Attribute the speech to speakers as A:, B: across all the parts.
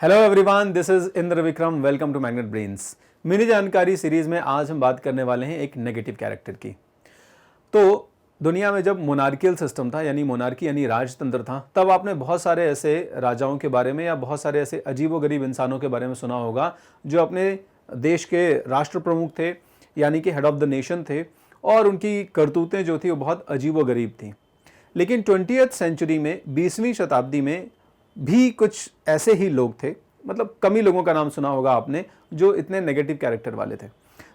A: Hello everyone, this is Indra Vikram. Welcome to Magnet Brains. Mini जानकारी series में आज हम बात करने वाले हैं एक नेगेटिव कैरेक्टर की। तो दुनिया में जब मोनार्कियल सिस्टम था, यानी मोनार्की यानी राजतंत्र था, तब आपने बहुत सारे ऐसे राजाओं के बारे में या बहुत सारे ऐसे अजीबोगरीब इंसानों के बारे में सुना होगा जो अपने देश के राष्ट्र प्रमुख थे, यानी कि हेड ऑफ द नेशन थे, और उनकी करतूतें जो थी वो बहुत अजीबोगरीब थी। लेकिन 20वीं सेंचुरी में, 20वीं शताब्दी में भी कुछ ऐसे ही लोग थे, मतलब कम ही लोगों का नाम सुना होगा आपने, जो इतने नेगेटिव कैरेक्टर वाले थे।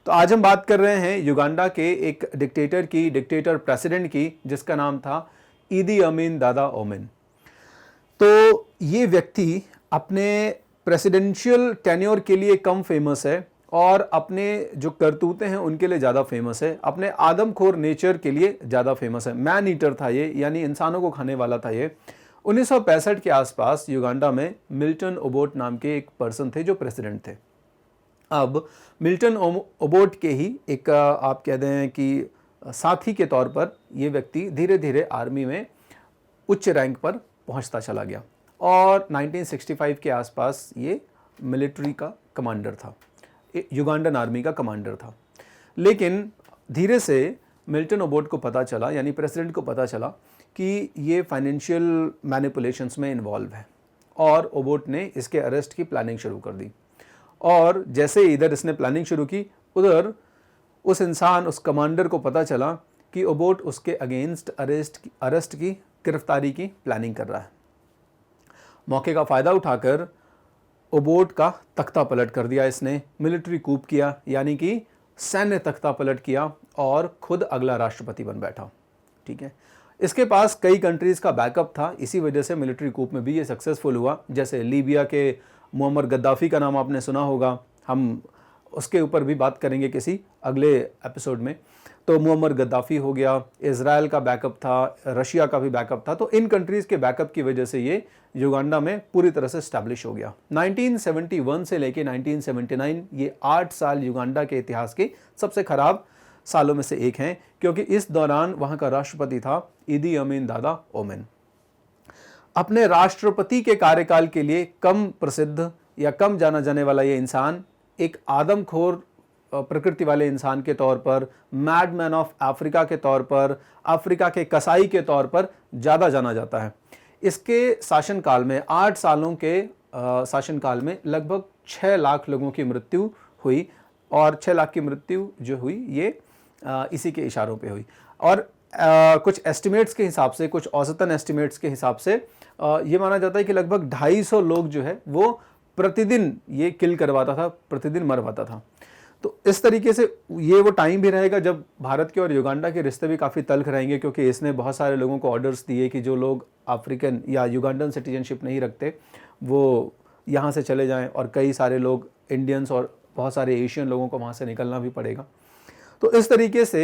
A: तो आज हम बात कर रहे हैं युगांडा के एक डिक्टेटर प्रेसिडेंट की, जिसका नाम था ईदी अमीन दादा ओमिन। तो ये व्यक्ति अपने प्रेसिडेंशियल टेन्योर के लिए कम फेमस है और अपने जो करतूतें हैं उनके लिए ज़्यादा फेमस है। अपने आदमखोर नेचर के लिए ज़्यादा फेमस है। मैन ईटर था ये, यानी इंसानों को खाने वाला था ये। 1965 के आसपास युगांडा में मिल्टन ओबोट नाम के एक पर्सन थे जो प्रेसिडेंट थे। अब मिल्टन ओबोट के ही एक आप कह दें कि साथी के तौर पर ये व्यक्ति धीरे धीरे आर्मी में उच्च रैंक पर पहुंचता चला गया और 1965 के आसपास ये मिलिट्री का कमांडर था, युगांडन आर्मी का कमांडर था। लेकिन धीरे से मिल्टन ओबोट को पता चला, यानी प्रेसिडेंट को पता चला कि ये फाइनेंशियल मैनिपुलेशंस में इन्वॉल्व है, और ओबोट ने इसके अरेस्ट की प्लानिंग शुरू कर दी। और जैसे इधर इसने प्लानिंग शुरू की, उधर उस कमांडर को पता चला कि ओबोट उसके अगेंस्ट अरेस्ट की, गिरफ्तारी की प्लानिंग कर रहा है। मौके का फ़ायदा उठाकर ओबोट का तख्ता पलट कर दिया इसने, मिलिट्री कूप किया, यानी कि सैन्य तख्ता पलट किया, और खुद अगला राष्ट्रपति बन बैठा। ठीक है, इसके पास कई कंट्रीज़ का बैकअप था, इसी वजह से मिलिट्री कूप में भी ये सक्सेसफुल हुआ। जैसे लीबिया के मुअम्मर गद्दाफ़ी का नाम आपने सुना होगा, हम उसके ऊपर भी बात करेंगे किसी अगले एपिसोड में। तो मुअम्मर गद्दाफ़ी हो गया, इज़राइल का बैकअप था, रशिया का भी बैकअप था। तो इन कंट्रीज़ के बैकअप की वजह से ये युगांडा में पूरी तरह से स्टैब्लिश हो गया। 1971 से लेके 1979 ये 8 साल युगांडा के इतिहास के सबसे ख़राब सालों में से एक हैं, क्योंकि इस दौरान वहाँ का राष्ट्रपति था ईदी अमीन दादा ओमिन। अपने राष्ट्रपति के कार्यकाल के लिए कम प्रसिद्ध या कम जाना जाने वाला ये इंसान एक आदमखोर प्रकृति वाले इंसान के तौर पर, मैडमैन ऑफ अफ्रीका के तौर पर, अफ्रीका के कसाई के तौर पर ज़्यादा जाना जाता है। इसके शासनकाल में, 8 सालों के शासनकाल में लगभग 6 लाख लोगों की मृत्यु हुई, और 6 लाख की मृत्यु जो हुई ये इसी के इशारों पे हुई। और कुछ एस्टिमेट्स के हिसाब से, कुछ औसतन एस्टिमेट्स के हिसाब से ये माना जाता है कि लगभग 250 लोग जो है वो प्रतिदिन ये किल करवाता था, प्रतिदिन मरवाता था। तो इस तरीके से ये वो टाइम भी रहेगा जब भारत के और युगांडा के रिश्ते भी काफ़ी तल्ख रहेंगे, क्योंकि इसने बहुत सारे लोगों को ऑर्डर्स दिए कि जो लोग अफ्रीकन या युगांडन सिटीजनशिप नहीं रखते वो यहाँ से चले जाएं, और कई सारे लोग इंडियंस और बहुत सारे एशियन लोगों को वहाँ से निकलना भी पड़ेगा। तो इस तरीके से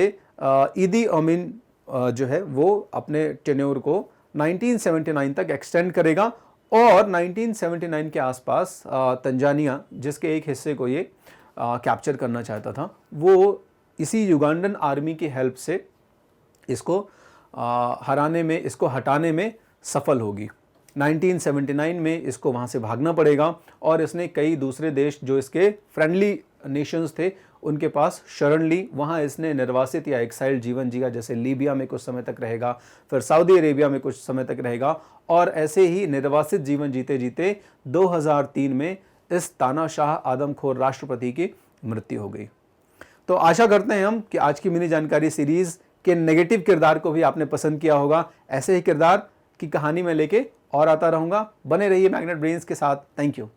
A: ईदी अमीन जो है वो अपने टेन्योर को 1979 तक एक्सटेंड करेगा, और 1979 के आसपास तंजानिया, जिसके एक हिस्से को ये कैप्चर करना चाहता था, वो इसी युगांडन आर्मी की हेल्प से इसको इसको हटाने में सफल होगी। 1979 में इसको वहाँ से भागना पड़ेगा, और इसने कई दूसरे देश जो इसके फ्रेंडली नेशंस थे उनके पास शरण ली। वहाँ इसने निर्वासित या एक्साइल्ड जीवन जिया, जैसे लीबिया में कुछ समय तक रहेगा, फिर सऊदी अरेबिया में कुछ समय तक रहेगा, और ऐसे ही निर्वासित जीवन जीते जीते 2003 में इस तानाशाह आदमखोर राष्ट्रपति की मृत्यु हो गई। तो आशा करते हैं हम कि आज की मिनी जानकारी सीरीज़ के नेगेटिव किरदार को भी आपने पसंद किया होगा। ऐसे ही किरदार की कहानी में लेके और आता रहूँगा। बने रहिए मैग्नेट ब्रेन्स के साथ। Thank you.